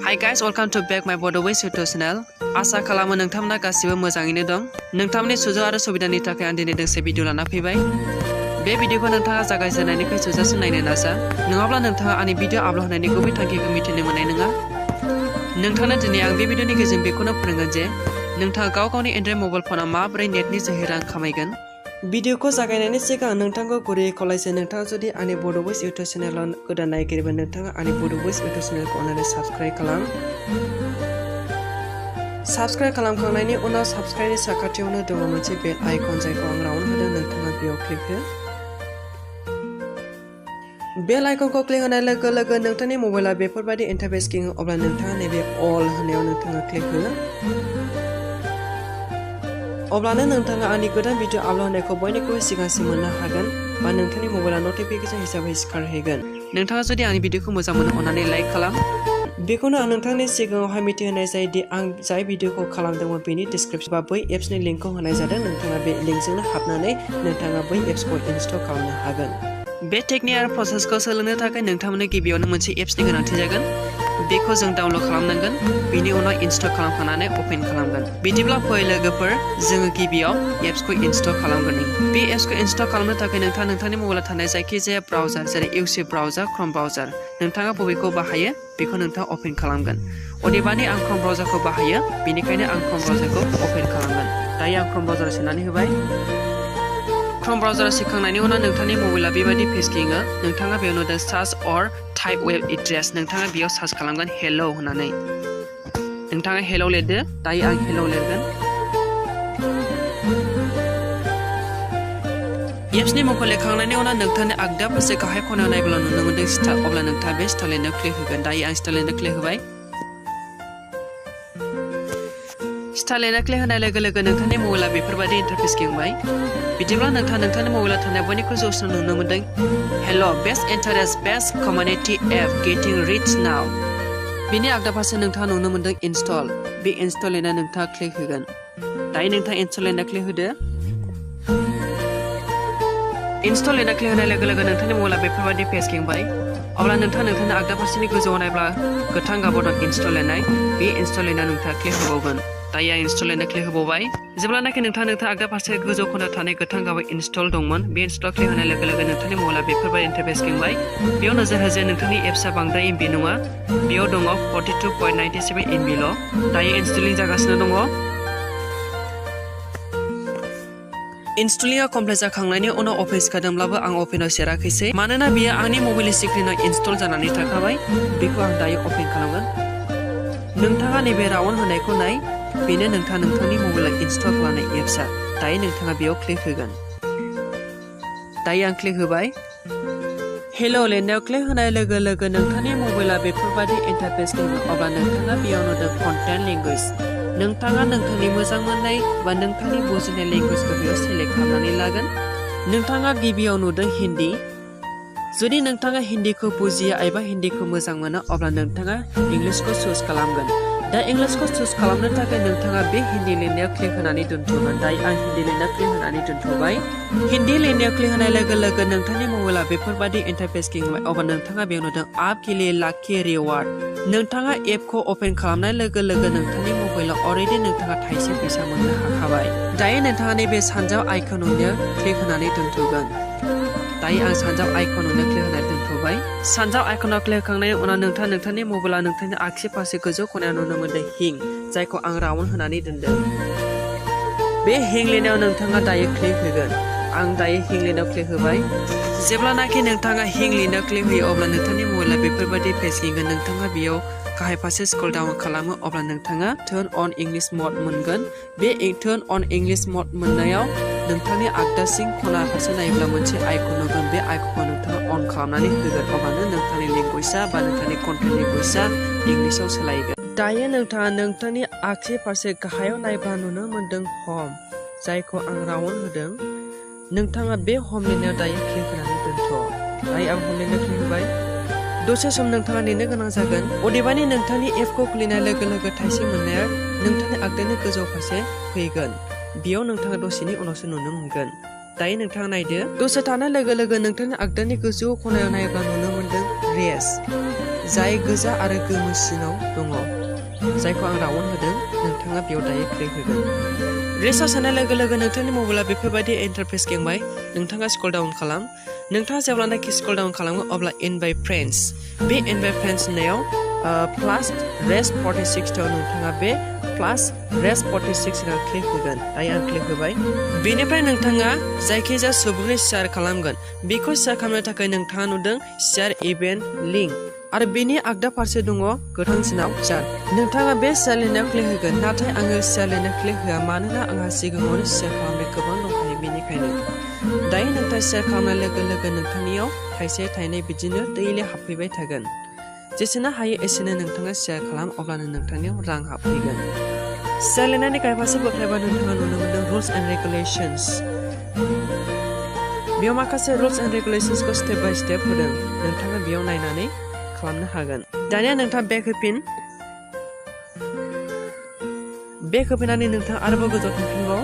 Hi guys, welcome to back my bodo YouTube channel. आसा खालामो नोंथांमोना गासिबो मोजाङैनो दं। नोंथांमोननि सुजुग आरो सुबिदानि थाखाय आं दिनै दोंसे भिडिअ लाना फैबाय। बे भिडिअखौ नोंथाङा जागायजेननायनिफ्राय जोबजासिम नायनो नाजा। नङाब्ला नोंथाङा आंनि भिडिअ आपल'ड होनायनि गुबै थांखिखौ मिथिनो मोननाय नङा। नोंथांनो दिनै आं बे भिडिअनि गेजेरजों बेखौनो फोरोंगोन जे नोंथाङा गावनि एन्ड्रइड मबाइल फनाव माबोरै नेटनि जोहै रां खामायगोन। भिडिअखौ जागायनायनि सिगां नोंथांखौ गुरैयै खावलायसै नोंथाङा जुदि आंनि बड' भइस इउटुब चेनेलाव गोदान नायगिरिबा नोंथाङा आंनि बड' भइस इउटुब चेनेलखौ अननानै साबस्क्राइब खालाम। साबस्क्राइब खालामखांनायनि उनाव साबस्क्राइबनि साखाथियावनो दङ मोनसे बेल आइकन जायखौ आं राउन्ड होदों नोंथाङा बेयाव क्लिक हो। बेल आइकनखौ क्लिक होनाय लोगो लोगो नोंथांनि मबाइला बेफोरबायदि इन्टारफेस गिङो अब्ला नोंथाङा नैबे अल होनायाव नोंथाङा क्लिक हो। अब्लानो नोंथाङा आंनि गोदान भिडिअ आपल'ड होनायखौ बयनिख्रुइबो सिगांसिन मोननो हागोन बा नोंथांनि मबाइला नटिफिकेसन हिसाबै सिखारहैगोन। नोंथाङा जुदि आंनि भिडिअखौ मोजां मोनो अननानै लाइक खालाम। बेखौनो आं नोंथांनि सिगाङावहाय मिथिहोनाय जायोदि आं जाय भिडिअखौ खालामदोंमोन बेनि डिसक्रिप्शन बा बै एप्सनि लिंकखौ होनाय जादों। नोंथाङा बे लिंकजोंनो हाबनानै नोंथाङा बै एप्सखौ इनस्टल खालामनो हागोन। बे टेकनिक आरो प्रसेसखौ सोलोंनो थाखाय नोंथांमोननो गिबियावनो मोनसे एप्सनि गोनांथि जागोन। बेखौ जों डाउनल'ड खालामनांगोन। बेनि उनाव इनस्टल खालामखांनानै अपेन खालामगोन। बिदिब्ला फै लोगोफोर जोङो गिबियाव एप्सखौ इनस्टल खालामगोन। बे एप्सखौ इनस्टल खालामनो थाखाय नोंथाङा नोंथांनि मबाइलाव थानाय जायखिजाया ब्राउजार जेरै इउसि ब्राउजार, क्रम ब्राउजार नोंथाङा बबेखौ बाहायो बेखौ नोंथाङा अपेन खालामगोन। अदेबानि आं क्रम ब्राउजारखौ बाहायो बेनिखायनो आं क्रम ब्राउजारखौ अपेन खालामगोन। दायो आं क्रम ब्राउजाराव सोनानै होबाय। क्रम ब्राउजाराव सोखांनायनि उनाव नोंथांनि मबाइला बेबायदि पेज गिङो। नोंथाङा बेयाव नुदों सार्च अर टाइप वेब एड्रेस नोंथाङा बेयाव सार्च खालामगोन हेलौ होननानै। नोंथाङा हेलौ लिरदो। दायो आं हेलौ लिरगोन। एप्सनि मुंखौ लिरखांनायनि उनाव नोंथांनि आगदा फारसे गाहाय खनायाव नायब्ला नुनो मोनदों स्टार्ट अब्ला नोंथाङा बे स्टार्ट लिरनायाव क्लिक होगोन। दायो आं स्टार्ट लिरनायाव क्लिक होबाय। स्टार्ट लिरनायाव क्लिक होनाय लोगो लोगो नोंथांनि मबाइला बेफोरबायदि इन्टारफेस गिंबाय। बिदिब्ला नोंथाङा नोंथांनि मबाइलाव थानाय बयनिख्रुइ जौसिन नुनो मोनदों हेल' best interest best community app getting rich now. बिनि आगदा फारसे नोंथाङा नुनो मोनदों इनस्टल। बे इनस्टल लिरनायाव नोंथाङा क्लिक होगोन। दायो नोंथाङा इनस्टल लिरनायाव क्लिक होदो। इनस्टल लिरना क्लिक होनाय लोगो लोगो नोंथांनि मबाइला बेफोरबायदि पेज गिंबाय। अब्ला नोंथाङा नोंथांनि आगदा फारसेनि गोजौआव नायब्ला गोथां गाबाव दं इनस्टल लिरनाय। बे इनस्टल लिरनायाव नोंथाङा क्लिक होबावगोन। दायो आं इनस्टल लिरना क्लिक होबावबाय। जेब्लानाखि नोंथाङा आगदा फारसे गोजौ खनायाव थानाय गोथां गाबाव इनस्टल दंमोन बे इनस्टल क्लिक होनाय लोगो लोगो नोंथांनि मबाइला बेफोरबायदि इन्टारफेस गिंबाय। बेयाव नोजोर हो जे नोंथांनि एप्सआ बांद्राय एमबि नङा। बेयाव दङ 42.97 एमबिल'। दायो इनस्टलिं जागासिनो दङ। इनस्टलिंआ कमप्लिट जाखांनायनि उनाव अपेन जादोंब्लाबो आं अपेनाव सेराखैसै मानोना बेयो आंनि मबाइलनि स्क्रिनाव इनस्टल जानानै थाखाबाय। बेखौ आं दायो अपेन खालामगोन। नोंथाङा नैबे राउन्ड होनायखौ नाय बेनो नोंथांनि मबाइलाव इनस्टल खालामनाय एप्सआ। दायो नोंथाङा बेयाव क्लिक होगोन। दायो आं क्लिक होबाय। हेल' लिरनायाव क्लिक होनाय लोगो लोगो नोंथांनि मबाइला बेफोरबायदि इन्टारफेस गिङो। अब्ला नोंथाङा बेयाव नुदों कन्टेन्ट लेंगुवेज। नोंथाङा नोंथांनि मोजां मोननाय बा नोंथांनि बुजिनाय लेंगुवेजखौ बेयाव सेलेक्ट खालामनानै लागोन। नोंथाङा गिबियाव नुदों हिन्दी। जुदि नोंथाङा हिन्दीखौ बुजिया एबा हिन्दीखौ मोजां मोनो अब्ला नोंथाङा इंलिसखौ चुज खालामगोन। दा इंलिसखौ चुज खालामनो थाखाय नोंथाङा बे हिन्दी लिरनायाव क्लिक होनानै दोनथ'गोन। दायो आं हिन्दी लिरनायाव क्लिक होनानै दोनथ'बाय। हिन्दी लिरनायाव क्लिक होनाय लोगो लोगो नोंथांनि मबाइला बेफोरबायदि इन्टारफेस गिंबाय। अब्ला नोंथाङा बेयाव नुदों आप के लिए लाखि रिवार्ड। नोंथाङा एपखौ अपेन खालामनाय लोगो लोगो नोंथांनि मबाइलाव अलरेडि नोंथाङा थाइसे फैसा मोननो हाखाबाय। दायो नोंथाङा नैबे सानजाव आइकन नुनायाव क्लिक होनानै दोनथ'गोन। दायो आं सानजाव आइकन नुनायाव क्लिक होनानै दोनथ'बाय। सानजाव आइकनाव क्लिक होखांनायनि उनाव नोंथांनि मबाइला नोंथांनि आगसि फारसे गोजौ खनायाव नुनो मोनदों हिं जायखौ आं राउन्ड होनानै दोनदों। बे हिं लिरनायाव नोंथाङा दायो क्लिक होगोन। आं दायो हिं लिरनायाव क्लिक होबाय। जेब्लानाखि नोंथाङा हिं लिरनायाव क्लिक होयो अब्ला नोंथांनि मबाइला बेफोरबायदि पेज गिंगोन। नोंथाङा बेयाव गाहाय फारसे स्क्रल डाउन खालामो अब्ला नोंथाङा टार्न अन इंलिश मड मोनगोन। बे टार्न अन इंलिश मड मोननायाव नोंथांनि आगदासिं खना फारसे नायोब्ला मोनसे आइकन नुगोन। बे आइकनखौ नोंथाङा अन खालामनानै होगोन। अब्लानो नोंथांनि लेंगुवेजआ बा नोंथांनि कन्टेन्ट लेंगुवेजआ इंलिशाव सोलायगोन। दायो नोंथाङा नोंथांनि आगसि फारसे गाहायाव नायब्ला नुनो मोनदों हम जायखौ आं राउन्ड होदों। नोंथाङा बे हम लिरनायाव दायो क्लिक होनानै दोनथ'। दायो आं हम लिरनायाव क्लिक होबाय। दसे सम नोंथाङा नेनो गोनां जागोन। अदेबानि नोंथांनि एपखौ खुलिनाय लोगो लोगो थाइसे मोननाया नोंथांनि आगदानि गोजौ फारसे फैगोन। बेयाव नोंथाङा दसेनि उनावसो नुनो मोनगोन। दायो नोंथाङा नायदो। दसे थानाय लोगो लोगो नोंथांनि आगदानि गोजौ खनायाव नायोब्ला नुनो मोनदों रेस। जाय गोजा आरो गोमोसिनाव दङ जायखौ आं राउन्ड होदों नोंथाङा बेयाव दायो क्लिक होगोन रेसाव सोनाय लोगो लोगो नोंथांनि मबाइला बेफोरबायदि इन्टारफेस गेंबाय नोंथाङा स्क्रल डाउन खालाम नोंथाङा जेब्लानाखि स्क्रल डाउन खालामो अब्ला इनभाइट फ्रेन्ड्स बे इनभाइट फ्रेन्ड्स होननायाव प्लास रेस 46 थाव नोंथाङा बे प्लास रेस 46 ना क्लिक होगोन दायो आं क्लिक होबाय बेनिफ्राय नोंथाङा जायखिजाया सुबुंनि शेयार खालामगोन बेखौ शेयार खालामनो थाखाय नोंथाङा नुदों शेयार इभेन्ट लिंक आरो बेनि आगदा फारसे दङ गोथांसिनाव शेयार नोंथाङा बे शेयार लिरनायाव क्लिक होगोन नाथाय आङो शेयार लिरनायाव क्लिक होआ मानोना आंहा सिगाङावनो शेयार खालामनाय गोबां दंखायो बेनिखायनो दायो नोंथाङा शेयार खालामनाय लोगो लोगो नोंथांनियाव थाइसे थाइनै बिदिनो दैलि हाबफैबाय थागोन जेसेनो हायो एसेनो नोंथाङा शेयार खालाम अब्लानो नोंथांनियाव रां हाबफैगोन शेयार लिरनायनि गायफासे बोख्लायबा नोंथाङा नुनो मोनदों रुल्स एन्ड रेगुलेशन्स बेयाव माखासे रुल्स एन्ड रेगुलेशन्सखौ स्टेप बाय स्टेप होदों नोंथाङा बेयाव नायनानै खालामनो हागोन दानिया नोंथाङा बेक होफिननानै नोंथाङा आरोबाव गोजौ थांफिनबाव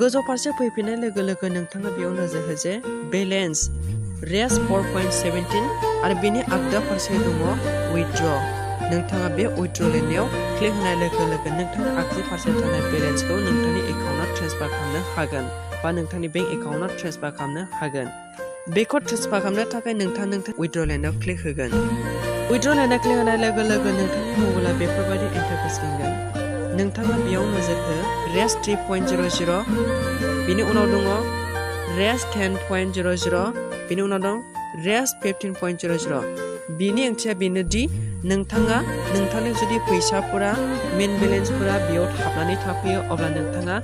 गोजौ फारसे फैफिननाय लोगो लोगो नोंथाङा बेयाव नोजोर हो जे बेलेन्स रेस 4.17 आरो बेनि आगदा फारसे दङ उइथड्र नोंथाङा बे उइथड्र लिरनायाव क्लिक होनाय लोगो लोगो नोंथांनि आगसि फारसे थानाय बेलेन्सखौ नोंथांनि एकाउन्टआव ट्रेन्सफार खालामनो हागोन बा नोंथांनि बेंक एकाउन्टआव ट्रेन्सफार खालामनो हागोन बेखौ ट्रेन्सफार खालामनो थाखाय नोंथाङा उइथड्र लिरनायाव क्लिक होगोन उइथड्र लिरनायाव क्लिक होनाय लोगो लोगो नोंथांनि मबाइला बेफोरबायदि इन्टारफेस मोनगोन नोंथाङा बेयाव नोजोर हो रेस 3.00 बिनि उनाव दङ रेस 10.00 बिनि उनाव दं रेस 15.00 बिनि ओंथिया बेनोदि नोंथाङा नोंथांनि जुदि फैसाफोरा मेन बेलेन्सफोरा बेयाव हाबनानै थाफैयो अब्ला नोंथाङा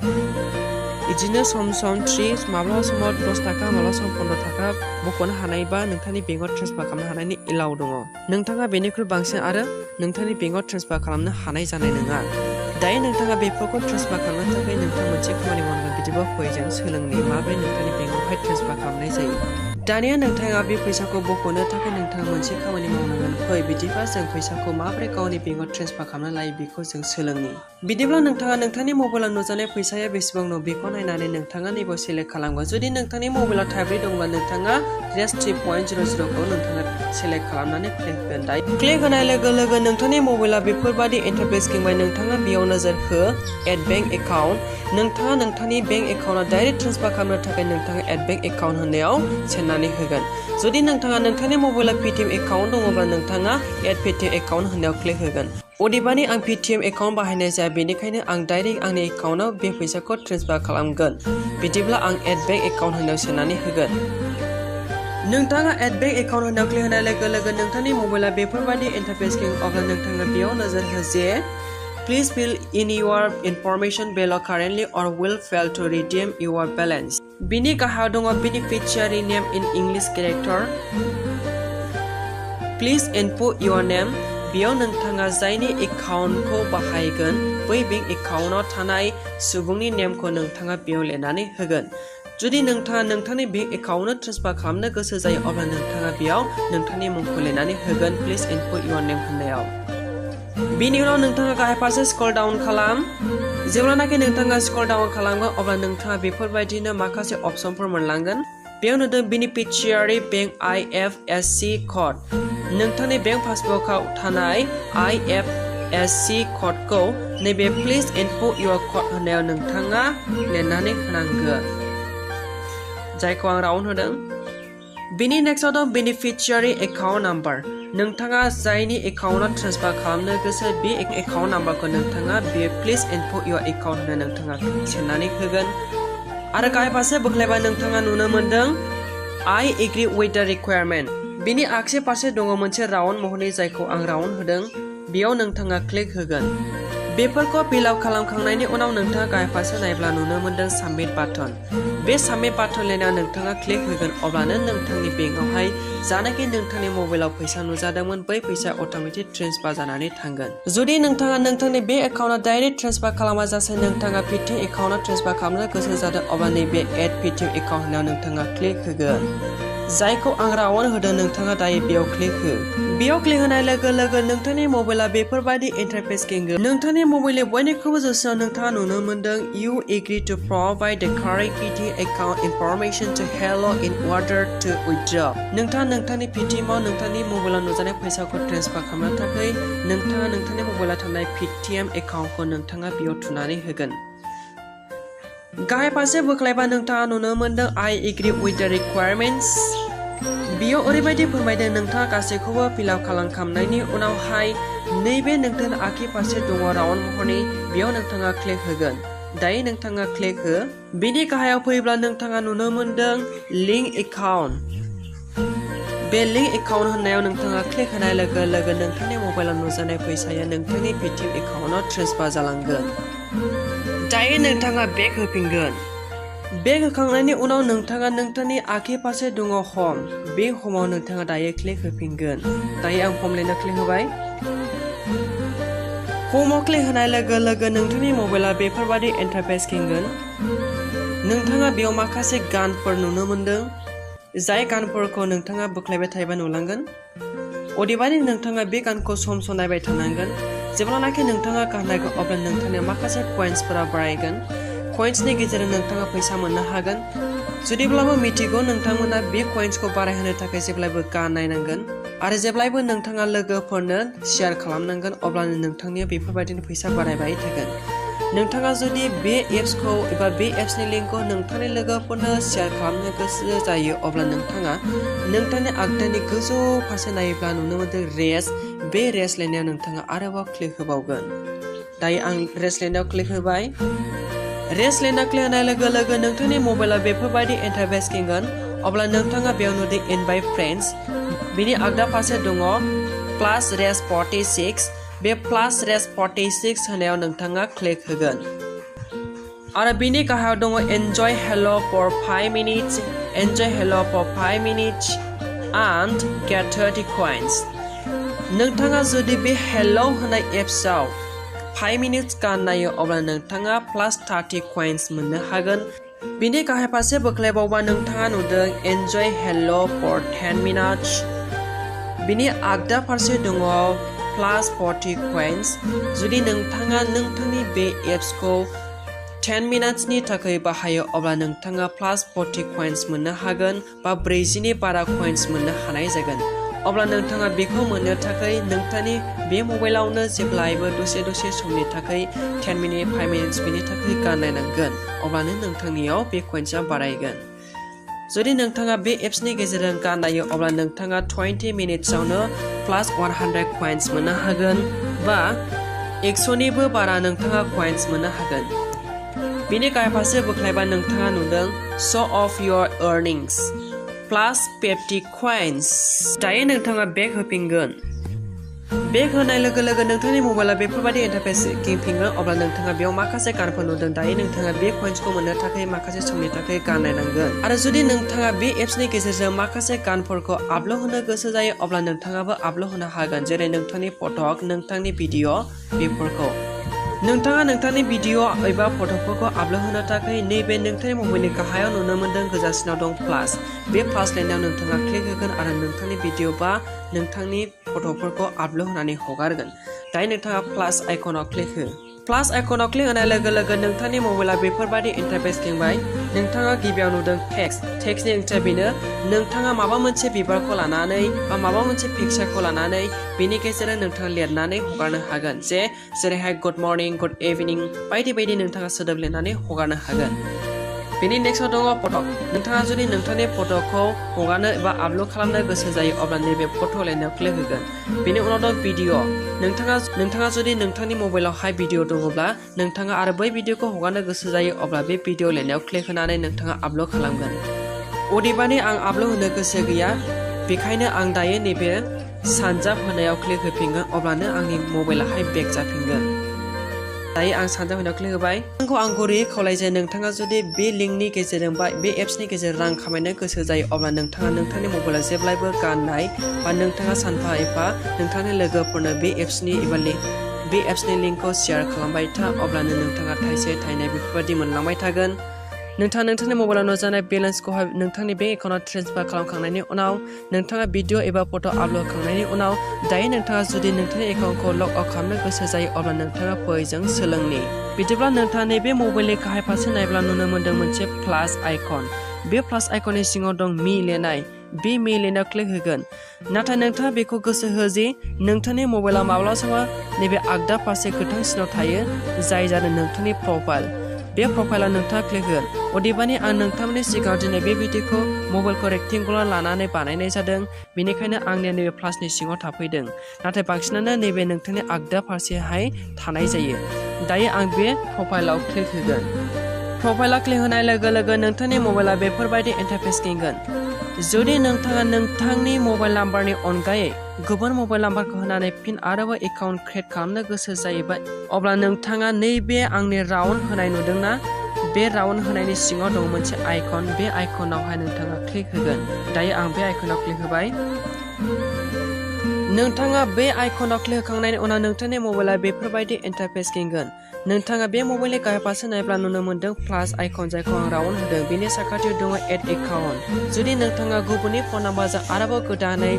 बिदिनो सम 3 माब्लाबा समाव 10 थाखा माब्लाबा समाव 15 थाखा बख'नो हानाय बा नोंथांनि बेंकआव ट्रेन्सफार खालामनो हानायनि एलाउ दङ नोंथाङा बेनिख्रुइ बांसिन आरो नोंथांनि बेंकआव ट्रेन्सफार खालामनो हानाय जानाय नङा दायो नोंथाङा बेफोरखौ ट्रेन्सफार खालामनो थाखाय नोंथाङा मोनसे खामानि मावनांगोन बिदिबा फै जों सोलोंनि माबोरै नोंथांनि बेंकआवहाय ट्रेन्सफार खालामनाय जायो दानिया नोंथाङा बे फैसाखौ बख'नो थाखाय नोंथाङा मोनसे खामानि मावनांगोन फै बिदिबा जों फैसाखौ माबोरै गावनि बेंकआव ट्रेन्सफार खालामना लायो बेखौ जों सोलोंनि बिदिब्ला नोंथाङा नोंथांनि मबाइलाव नुजानाय फैसाया बेसेबां दं बेखौ नायनानै नोंथाङा नैबेयाव सेलेक्ट खालामगोन जुदि नोंथांनि मबाइलाव टाइप दंब्ला नोंथाङा रेस 3.00 खौ नोंथाङा सेलेक्ट खालामनानै क्लिक होगोन दायो क्लिक होनाय लोगो लोगो नोंथांनि मबाइला बेफोरबायदि इन्टारफेस गिंबाय नोंथाङा बेयाव नोजोर हो एड बेंक एकाउन्ट नोंथाङा नोंथांनि बेंक एकाउन्टआव डाइरेक्ट ट्रेन्सफार खालामनो थाखाय नोंथाङा एड बेंक एकाउन्ट होननायाव सेरनानै होगोन जुदि नोंथाङा नोंथांनि मबाइलाव पेटिएम एकाउन्ट दङब्ला नोंथाङा एड पेटिएम एकाउन्ट होननायाव क्लिक होगोन अदेबानि आं पेटिएम एकाउन्ट बाहायनाय जाया बेनिखायनो आं डाइरेक्ट आंनि एकाउन्टआव बे फैसाखौ ट्रेन्सफार खालामगोन बिदिब्ला आं एड बेंक एकाउन्ट होननायाव सोनानै होगोन नोंथाङा एड बेंक एकाउन्ट होननायाव क्लिक होनाय लोगो लोगो नोंथांनि मबाइला बेफोरबायदि इन्टारफेस गिं अब्ला नोंथाङा बेयाव नोजोर हो जे Please fill in your information below currently or will fail to redeem your balance. बिनि गाहायाव दङ beneficiary name in English character. Please input your name. बेयाव नोंथाङा जायनि एकाउन्टखौ बाहायगोन बै बेंक एकाउन्टआव थानाय सुबुंनि नेमखौ नोंथाङा बेयाव लिरनानै होगोन जुदि नोंथाङा नोंथांनि बेंक एकाउन्टआव ट्रेन्सफार खालामनो गोसो जायो अब्ला नोंथाङा बेयाव नोंथांनि मुंखौ लिरनानै होगोन Please input your name होननायाव बिनि उनाव नोंथाङा गाहाय फारसे स्क्रल डाउन खालाम जेब्लानाखि नोंथाङा स्क्रल डाउन खालामगोन अब्ला नोंथाङा बेफोरबायदिनो माखासे अपसनफोर मोनलांगोन बेयाव नुदों बेनिफिशियारि बेंक IFSC कड नोंथांनि बेंक पासबुकआव थानाय IFSC क'डखौ नैबे प्लिज इनपुट योर क'ड होननायाव नोंथाङा लिरनानै होनांगोन जायखौ आं राउन्ड होदों बिनि नेक्स्टआव दं बेनिफिशियारि एकाउन्ट नाम्बार नोंथाङा जायनि एकाउन्टआव ट्रेन्सफार खालामनो गोसो बे एकाउन्ट नाम्बारखौ नोंथाङा बे प्लिज इनपुट योर एकाउन्ट होनना नोंथाङा सोनानै होगोन आरो गाहाय फारसे बोख्लायबा नोंथाङा नुनो मोनदों I agree with the requirement बिनि आगसि फारसे दङ मोनसे राउन्ड महरनि जायखौ आं राउन्ड होदों बेयाव नोंथाङा क्लिक होगोन बेफोरखौ फिल आप खालामखांनायनि उनाव नोंथाङा गाहाय फारसे नायब्ला नुनो मोनदों साबमिट बाटन बे साबमिट बाटन लिरनायाव नोंथाङा क्लिक होगोन अब्लानो नोंथांनि बेंकआवहाय जानाखि नोंथांनि मबाइलाव फैसा नुजादोंमोन बै फैसाया अट'मेटिक ट्रेन्सफार जानानै थांगोन जुदि नोंथाङा नोंथांनि बे एकाउन्टआव डाइरेक्ट ट्रेन्सफार खालामाजासे नोंथाङा पेटिएम एकाउन्टआव ट्रेन्सफार खालामनो गोसो जादों अब्ला नैबे एड पेटिएम एकाउन्ट होननायाव नोंथाङा क्लिक होगोन जायखौ आं रावन होदों नोंथाङा दायो बेयाव क्लिक हो। बेयाव क्लिक होनाय लोगो लोगो नोंथांनि मबाइला बेफोरबायदि इन्टारफेस खेंगोन। नोंथांनि मबाइलनि बयनिख्रुइबो जौसिनाव नोंथाङा नुनो मोनदों You agree to provide the correct PT account information to Hello in order to withdraw। नोंथाङा नोंथांनि पेटिएमआव नोंथांनि मबाइलाव नुजानाय फैसाखौ ट्रेन्सफार खालामनो थाखाय नोंथाङा नोंथांनि मबाइलाव थानाय पेटिएम एकाउन्टखौ नोंथाङा बेयाव थुनानै होगोन। गाहाय फारसे बोख्लायबा नोंथाङा नुनो मोनदों I agree with the requirements। बेयाव ओरैबायदि फोरमायदों नोंथाङा गासैखौबो फिलआप खालामखांनायनि उनावहाय नैबे नोंथांनि आखि फारसे दङ राउन्ड महरनि बेयाव नोंथाङा क्लिक होगोन। दायो नोंथाङा क्लिक हो। बेनि गाहायाव फैयोब्ला नोंथाङा नुनो मोनदों लिंक एकाउन्ट। बे लिंक एकाउन्ट होननायाव नोंथाङा क्लिक होनाय लोगो लोगो नोंथांनि मबाइलाव नुजानाय फैसाया नोंथांनि पेटिएम एकाउन्टआव ट्रेन्सफार जालांगोन। दायो नोंथाङा बेक होफिनगोन। बेक होखांनायनि उनाव नोंथाङा नोंथांनि आखि फारसे दङ हम। बे हमाव नोंथाङा दायो क्लिक होफिनगोन। दायो आं हम लिरना क्लिक होबाय। हमाव क्लिक होनाय लोगो लोगो नोंथांनि मबाइला बेफोरबायदि इन्टारफेस खेंगोन। नोंथाङा बेयाव माखासे गानफोर नुनो मोनदों। जाय गानफोरखौ नोंथाङा बोख्लायबाय थायोबा नुलांगोन। अदेबानि नोंथाङा बे गानखौ सम सम नायबाय थानांगोन। जेब्लानाखि नोंथाङा गान नायगोन अब्ला नोंथांनियाव माखासे कइन्सफोरा बारायगोन। कइन्सनि गेजेरजों नोंथाङा फैसा मोननो हागोन। जुदिब्लाबो मिथिगौ नोंथांमोना बे कइन्सखौ बारायहोनो थाखाय जेब्लायबो गान नायनांगोन आरो जेब्लायबो नोंथाङा लोगोफोरनो शेयार खालामनांगोन अब्लानो नोंथांनिया बेफोरबायदिनो फैसा बारायबाय थागोन। नोंथाङा जुदि बे एप्सखौ एबा बे एप्सनि लिंकखौ नोंथांनि लोगोफोरनो शेयार खालामनो गोसो जायो अब्ला नोंथाङा नोंथांनि आगदानि गोजौ फारसे नायोब्ला नुनो मोनदों रेस। बे रेस लाइनायाव नोंथाङा आरोबाव क्लिक होबावगोन। दायो आं रेस लाइनायाव क्लिक होबाय। रेस लाइनायाव क्लिक होनाय लोगो लोगो नोंथांनि मबाइला बेफोरबायदि इन्टारफेस खेंगोन। अब्ला नोंथाङा बेयाव नुदों इनभाइट फ्रेन्ड्स। बिनि आगदा फारसे दङ प्लास रेस 46। बे प्लास रेस 46 होनायाव नोंथाङा क्लिक होगोन। आरो बिनि गाहायाव दङ enjoy hell' for 5 minutes. Enjoy hell' for 5 minutes and get 30 coins। नोंथाङा जुदि बे हेल' होनाय एप्सआव 5 मिनिट्स गान नायो अब्ला नोंथाङा प्लास 30 कइन्स मोननो हागोन। बिनि गाहाय फारसे बोख्लायबावबा नोंथाङा नुदों एन्जय हेल' फर 10 मिनिट्स। बिनि आगदा फारसे दङ प्लास 40 कइन्स। जुदि नोंथाङा नोंथांनि बे एप्सखौ 10 मिनिट्सनि थाखाय बाहायो अब्ला नोंथाङा प्लास 40 कइन्स मोननो हागोन बा 40नि बारा कइन्स मोननो हानाय जागोन। अब्ला नोंथाङा बेखौ मोननो थाखाय नोंथांनि बे मबाइलावनो जेब्लायबो दसे समनि थाखाय 10 मिनिट 5 मिनिट्स बेनि थाखाय गान नायनांगोन। अब्लानो नोंथांनियाव बे कइन्सआ बारायगोन। जुदि नोंथाङा बे एप्सनि गेजेरजों गान नायो अब्ला नोंथाङा 20 मिनिट्सआवनो प्लास 100 कइन्स मोननो हागोन बा 100निबो बारा नोंथाङा कइन्स मोननो हागोन। बिनि गाहाय फारसे बोख्लायबा नोंथाङा नुदों show of your earnings plus 50 coins. दायो नोंथाङा बेक होफिनगोन। बेक होनाय लोगो लोगो नोंथांनि मबाइला बेफोरबायदि इन्टारफेस खेंफिनगोन। अब्ला नोंथाङा बेयाव माखासे गानफोर नुदों। दायो नोंथाङा बे कइन्सखौ मोननो थाखाय माखासे समनि थाखाय गान नायनांगोन। आरो जुदि नोंथाङा बे एप्सनि गेजेरजों माखासे गानफोरखौ आपल'ड होनो गोसो जायो अब्ला नोंथाङाबो आपल'ड होनो हागोन। जेरै नोंथांनि फटक, नोंथांनि भिडिअ बेफोरखौ। नोंथाङा नोंथांनि भिडिअ एबा फट'फोरखौ आपल'ड होनो थाखाय नैबे नोंथांनि मबाइलनि गाहायाव नुनो मोनदों गोजासिनाव दं प्लास। बे प्लास लाइनायाव नोंथाङा क्लिक होगोन आरो नोंथांनि भिडिअ बा नोंथांनि फट'फोरखौ आपल'ड होनानै हगारगोन। दायो नोंथाङा प्लास आइकनाव क्लिक हो। प्लास आइकनाव क्लिक होनाय लोगो लोगो नोंथांनि मबाइला बेफोरबायदि इन्टारफेस खेंबाय। नोंथाङा गिबियाव नुदों टेक्स्ट। टेक्स्टनि ओंथिया बेनो नोंथाङा माबा मोनसे बिबारखौ लानानै बा माबा मोनसे पिक्सारखौ लानानै बेनि गेजेरजों नोंथाङा लिरनानै हगारनो हागोन। जेरैहाय गुड मर्निं, गुड इभिनिं बायदि बायदि नोंथाङा सोदोब लिरनानै हगारनो हागोन। बेनि नेक्स्टआव दङ फटक। नोंथाङा जुदि नोंथांनि फट'खौ हगारनो एबा आपल'ड खालामनो गोसो जायो अब्ला नैबे फट' लाइनायाव क्लिक होगोन। बेनि उनाव दं भिडिअ। नोंथाङा जुदि नोंथांनि मबाइलावहाय भिडिअ दङब्ला नोंथाङा आरो बै भिडिअखौ हगारनो गोसो जायो अब्ला बे भिडिअ लाइनायाव क्लिक होनानै नोंथाङा आपल'ड खालामगोन। अदेबानि आं आपल'ड होनो गोसो गैया बेखायनो आं दायो नैबे सानजाब होनायाव क्लिक होफिनगोन। अब्लानो आंनि मबाइलाहाय बेक जाफिनगोन। दायो आं सानजाब होनायाव क्लिक होबाय। नोंखौ आं गुरैयै खावलायजायो नोंथाङा जुदि बे लिंकनि गेजेरजों बा बे एप्सनि गेजेरजों रां खामायनो गोसो जायो अब्ला नोंथाङा नोंथांनि मबाइलाव जेब्लायबो गान नाय बा नोंथाङा सानफा एफा नोंथांनि लोगोफोरनो बे एप्सनि लिंकखौ शेयार खालामबाय था। अब्लानो नोंथाङा थाइसे थाइनै बेफोरबायदि मोनलांबाय थागोन। नोंथाङा नोंथांनि मबाइलाव नुजानाय बेलेन्सखौहाय नोंथांनि बेंक एकाउन्टआव ट्रेन्सफार खालामखांनायनि उनाव नोंथाङा भिडिअ एबा फट' आपल'ड खालामनायनि उनाव दायो नोंथाङा जुदि नोंथांनि एकाउन्टखौ लग आउट खालामनो गोसो जायो अब्ला नोंथाङा फै जों सोलोंनि। बिदिब्ला नोंथाङा नैबे मबाइलनि गाहाय फारसे नायब्ला नुनो मोन्दों मोनसे प्लास आइकन। बे प्लास आइकननि सिङाव दं मी लिरनाय। बे मी लिरनायाव क्लिक होगोन। नाथाय नोंथाङा बेखौ गोसो हो जि नोंथांनि मबाइलाव माब्लाबा नैबे आगदा फारसे गोथांसिनाव थायो जाय जादों नोंथांनि प्रफाइल। बे प्रफाइलाव नोंथाङा क्लिक होगोन। अदेबानि आं नोंथांमोननि सिगाङाव दिनै बे भिडिअखौ मबाइलखौ रेक्टेंगुलार लानानै बानायनाय जादों, बेनिखायनो आंनिया नैबे प्लासनि सिङाव थाफैदों। नाथाय बांसिनानो नैबे नोंथांनि आगदा फारसेहाय थानाय जायो। दायो आं बे प्रफाइलाव क्लिक होगोन। प्रफाइलाव क्लिक होनाय लोगो लोगो नोंथांनि मबाइला बेफोरबायदि इन्टारफेस खेंगोन। जुदि नोंथाङा नोंथांनि मबाइल नाम्बारनि अनगायै गुबुन मबाइल नाम्बारखौ होनानै फिन आरोबाव एकाउन्ट क्रिएट खालामनो गोसो जायोबा अब्ला नोंथाङा नैबे आंनि राउन्ड होनाय नुदोंना? बे राउन्ड होनायनि सिङाव दं मोनसे आइकन। बे आइकनावहाय नोंथाङा क्लिक होगोन। दायो आं बे आइकनाव क्लिक होबाय। नोंथाङा बे आइकनाव क्लिक होखांनायनि उनाव नोंथांनि मबाइला बेफोरबायदि इन्टारफेस खेंगोन। नोंथाङा बे मबाइलनि गाहाय फारसे नायब्ला नुनो मोन्दों प्लास आइकन जायखौ आं राउन्ड होदों। बेनि साखाथियाव दङ एड एकाउन्ट। जुदि नोंथाङा गुबुननि फन नाम्बारजों आरोबाव गोदानै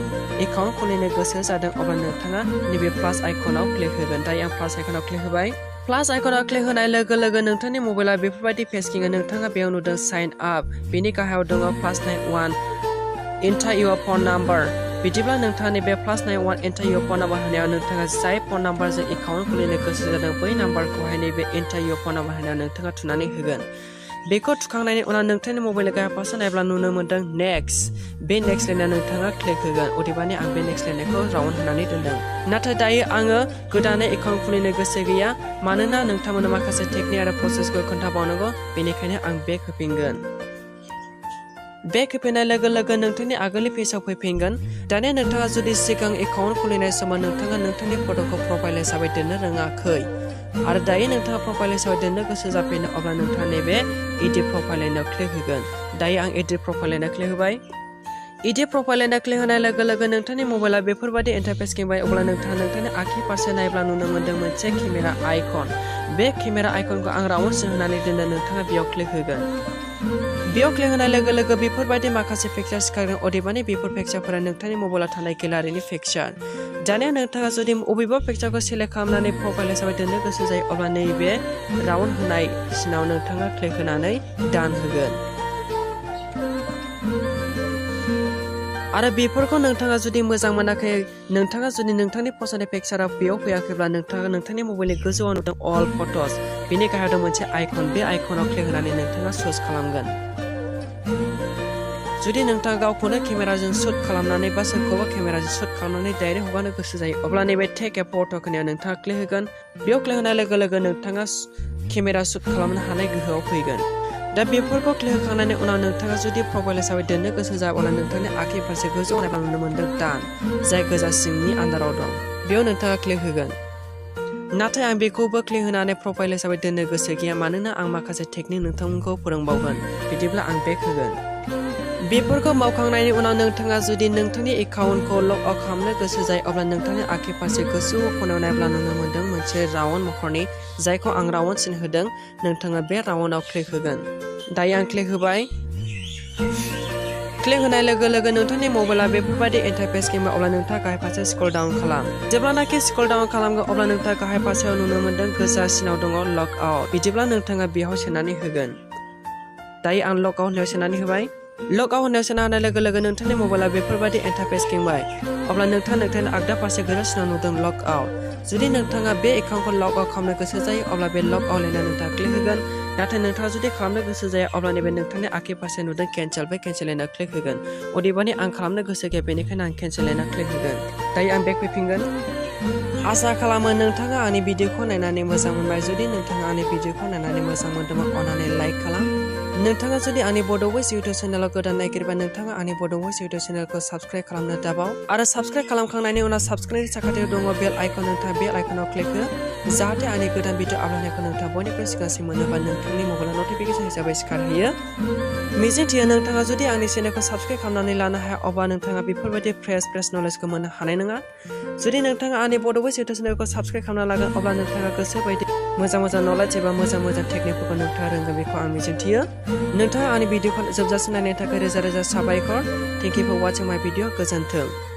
एकाउन्ट खुलिनो गोसो जादों अब्ला नोंथाङा नैबे प्लास आइकनाव क्लिक होगोन। दायो आं प्लास आइकनाव क्लिक होबाय। प्लास आइकनाव क्लिक होनाय लोगो लोगो नोंथांनि मबाइला बेफोरबायदि पेज खेंगोन। नोंथाङा बेयाव नुदों साइन आप। बेनि गाहायाव दङ +91 एन्टार इउर फन नाम्बार। बिदिब्ला नोंथाङा नैबे +91 एन्टार इउर फन नाम्बार होनायाव नोंथाङा जाय फन नाम्बारजों एकाउन्ट खुलिनो गोसो जादों बै नाम्बारखौहाय नैबे एन्टार इउर फन नाम्बार होनायाव नोंथाङा थुनानै होगोन। बेखौ थुखांनायनि उनाव नोंथांनि मबाइलनि गाहाय फारसे नायब्ला नुनो मोन्दों नेक्स्ट। बे नेक्स्ट लिरनायाव नोंथाङा क्लिक होगोन। अदेबानि आं बे नेक्स्ट लिरनायखौ राउन्ड होनानै दोनदों। नाथाय दायो आङो गोदानै एकाउन्ट खुलिनो गोसो गैया, मानोना नोंथांमोननो माखासे टेकनिक आरो प्रसेसखौ खोन्थाबावनांगौ, बेनिखायनो आं बेक होफिनगोन। बेक होफिननाय लोगो लोगो नोंथांनि आगोलनि पेजआव फैफिनगोन। दानिया नोंथाङा जुदि सिगां एकाउन्ट खुलिनाय समाव नोंथाङा नोंथांनि फट'खौ प्रफाइल हिसाबै दोननो रोङाखै आरो दायो नोंथाङा प्रफाइल हिसाबै दोननो गोसो जाफिनो अब्ला नोंथाङा नैबे इडिट प्रफाइल लाइनाव क्लिक होगोन। दायो आं इडिट प्रफाइल लाइनाव क्लिक होबाय। इडिट प्रफाइल लाइनाव क्लिक होनाय लोगो लोगो नोंथांनि मबाइला बेफोरबायदि इन्टारफेस खेंबाय। अब्ला नोंथाङा नोंथांनि आगसि फारसे नायब्ला नुनो मोन्दों मोनसे केमेरा आइकन। बे केमेरा आइकनखौ आं राउन्ड होनानै दोनदों। नोंथाङा बेयाव क्लिक होगोन। बेयाव क्लिक होनाय लोगो लोगो बेफोरबायदि माखासे पिक्चार सिखारगोन। अदेबानि बेफोर पिक्चारफोरा नोंथांनि मबाइलाव थानाय गेलारिनि पिक्चार। दानिया नोंथाङा जुदि बबेबा पिक्चारखौ सेलेक्ट खालामनानै प्रफाइल हिसाबै दोननो गोसो जायो अब्ला नैबे राउन्ड होनाय सिनाव नोंथाङा क्लिक होनानै दान होगोन। आरो बेफोरखौ नोंथाङा जुदि मोजां मोनाखै, नोंथाङा जुदि नोंथांनि फसायनाय पिक्चारा बेयाव फैयाखैब्ला नोंथाङा नोंथांनि मबाइलनि गोजौआव नुदों अल फट'स। बेनि गाहायाव दं मोनसे आइकन। बे आइकनाव क्लिक होनानै नोंथाङा चुज खालामगोन। जुदि नोंथाङा गावखौनो केमेराजों शुट खालामनानै बा सोरखौबा केमेराजों शुट खालामनानै डाइरेक्ट हगारनो गोसो जायो अब्ला नैबे टेक ए फट' होनायाव नोंथाङा क्लिक होगोन। बेयाव क्लिक होनाय लोगो लोगो नोंथाङा केमेरा शुट खालामनो हानाय गोहोआव फैगोन। दा बेफोरखौ क्लिक होखांनायनि उनाव नोंथाङा जुदि प्रफाइल हिसाबै दोननो गोसो जाया अब्ला नोंथांनि आगसि फारसे गोजौआव नायब्ला नुनो मोन्दों दान, जाय गोजा सिंनि आन्दाराव दं। बेयाव नोंथाङा क्लिक होगोन। नाथाय आं बेखौबो क्लिक होनानै प्रफाइल हिसाबै दोननो गोसो गैया, मानोना आं माखासे टेकनिक नोंथांमोनखौ फोरोंबावगोन। बिदिब्ला आं बेक होगोन। बेफोरखौ मावखांनायनि उनाव नोंथाङा जुदि नोंथांनि एकाउन्टखौ लग आउट खालामनो गोसो जायो अब्ला नोंथांनि आगसि फारसे गोजौआव खनायाव नायब्ला नुनो मोन्दों मोनसे राउन्ड महरनि, जायखौ आं राउन्ड सिन होदों। नोंथाङा बे राउन्डआव क्लिक होगोन। दायो आं क्लिक होबाय। क्लिक होनाय लोगो लोगो नोंथांनि मबाइला बेफोरबायदि इन्टारफेस खेंबाय। अब्ला नोंथाङा गाहाय फारसे स्क्रल डाउन खालाम। जेब्लानाखि स्क्रल डाउन खालामगोन अब्ला नोंथाङा गाहाय फारसेयाव नुनो मोन्दों गोजा सिनाव दङ लग आउट। बिदिब्ला नोंथाङा बेयाव सोनानै होगोन। दायो आं लग आउट होनायाव सोनानै होबाय। लग आउट होनायाव सोना होनाय लोगो लोगो नोंथांनि मबाइला बेफोरबायदि इन्टारफेस खेंबाय। अब्ला नोंथाङा नोंथांनि आगदा फारसे गोजा सिनाव नुदों लग आउट। जुदि नोंथाङा बे एकाउन्टखौ लग आउट खालामनो गोसो जायो अब्ला बे लग आउट लिरनायाव नोंथाङा क्लिक होगोन। नाथाय नोंथाङा जुदि खालामनो गोसो जाया अब्ला नैबे नोंथांनि आगसि फारसे नुदों केन्सेल। बे केन्सेल लिरनायाव क्लिक होगोन। अदेबानि आं खालामनो गोसो गैया, बेनिखायनो आं केन्सेल लिरनायाव क्लिक होगोन। दायो आं बेक फैफिनगोन। आसा खालामो नोंथाङा आंनि भिडिअखौ नायनानै मोजां मोनबाय। जुदि नोंथाङा आंनि भिडिअखौ नायनानै मोजां मोनदोंबा अन्नानै लाइक खालाम। नोंथाङा जुदि आंनि बड' वइस इउटुब चेनेलाव गोदान नायगिरिबा नोंथाङा आंनि बड' वइस इउटुब चेनेलखौ साबस्क्राइब खालामनो दाबाव। आरो साबस्क्राइब खालामखांनायनि उनाव साबस्क्राइबनि साखाथियाव दङ बेल आइकन। नोंथाङा बे आइकनाव क्लिक हो। जाहाथे आंनि गोदान भिडिअ आपल'ड होनायखौ नोंथाङा बयनिख्रुइ सिगांसिन मोनोबा नोंथांनि मबाइलाव नटिफिकेसन हिसाबै सिखारहोयो। मिजिंथियो नोंथाङा जुदि आंनि चेनेलखौ साबस्क्राइब खालामनानै लानो हाया अब्ला नोंथाङा बेफोरबायदि फ्रेश नलेजखौ मोननो हानाय नङा। जुदि नोंथाङा आंनि बड' भइस इउटुब चेनेलखौ साबस्क्राइब खालामना लागोन अब्ला नोंथाङा गोसो बायदि मोजां नलेज एबा मोजां टेकनिकफोरखौ नोंथाङा रोंगोन बेखौ आं मिजिंथियो। नोंथाङा आंनि भिडिअखौ जोबजासिम नायनायनि थाखाय रोजा साबायखर। थेंक इउ फर वाचिं माय भिडिअ। गोजोन्थों।